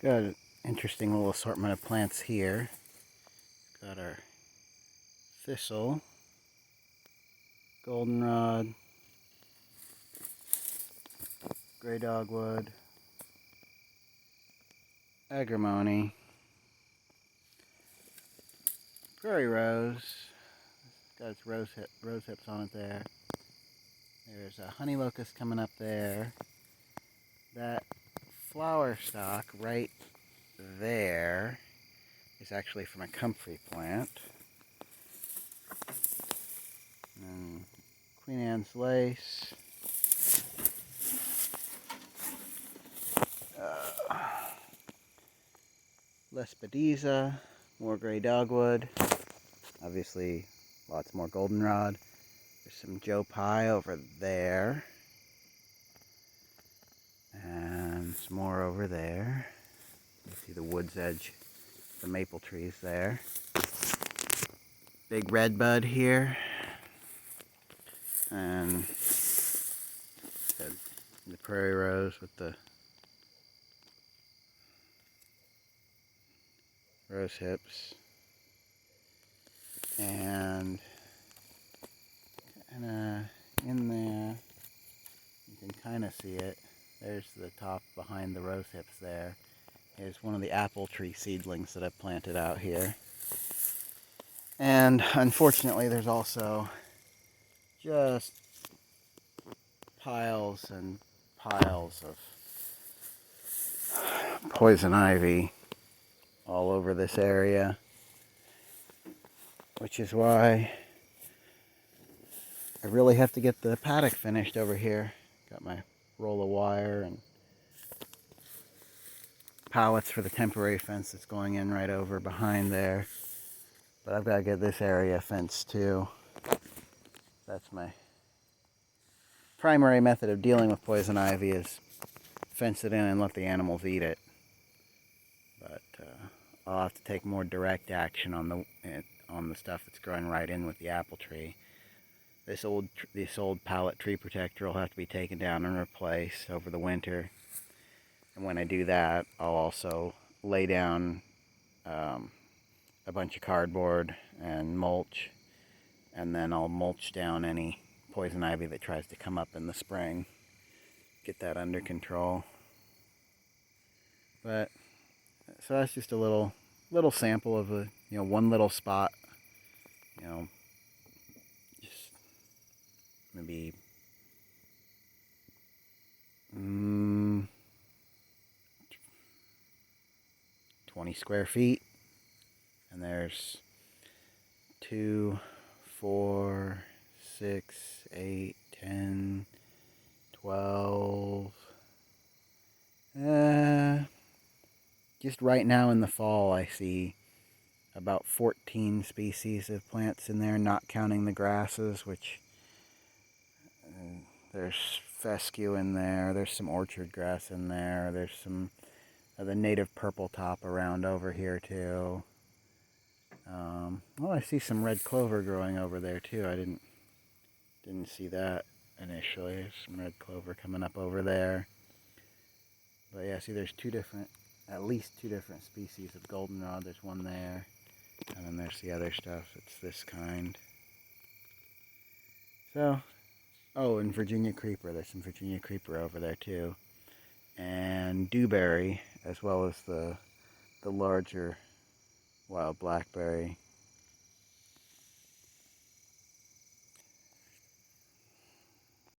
Got an interesting little assortment of plants here. Got our thistle, goldenrod, gray dogwood, agrimony, prairie rose. Got its rose hips on it there. There's a honey locust coming up there. That flower stalk right there is actually from a comfrey plant. And Queen Anne's lace. Lespedeza, more gray dogwood. Obviously, lots more goldenrod. There's some Joe Pye over there. And some more over there. You see the wood's edge, the maple trees there. Big redbud here. And the prairie rose with the rose hips. And in there, you can kind of see it. There's the top behind the rose hips there. Here's one of the apple tree seedlings that I've planted out here. And unfortunately, there's also just piles and piles of poison ivy all over this area, which is why I really have to get the paddock finished over here. Got my roll of wire and pallets for the temporary fence that's going in right over behind there. But I've got to get this area fenced too. That's my primary method of dealing with poison ivy, is fence it in and let the animals eat it. But I'll have to take more direct action on the stuff that's growing right in with the apple tree. This old pallet tree protector will have to be taken down and replaced over the winter. And when I do that, I'll also lay down a bunch of cardboard and mulch, and then I'll mulch down any poison ivy that tries to come up in the spring. Get that under control. But so that's just a little sample of one little spot. Just maybe 20 square feet. And there's 2, 4, 6, 8, 10, 12. Just right now in the fall, I see about 14 species of plants in there, not counting the grasses, which there's fescue in there, there's some orchard grass in there, there's some of the native purple top around over here too. I see some red clover growing over there too. I didn't see that initially. There's some red clover coming up over there. But yeah, see, there's at least two different species of goldenrod. There's one there, and then there's the other stuff. It's this kind. So, and Virginia creeper. There's some Virginia creeper over there too, and dewberry, as well as the larger wild blackberry.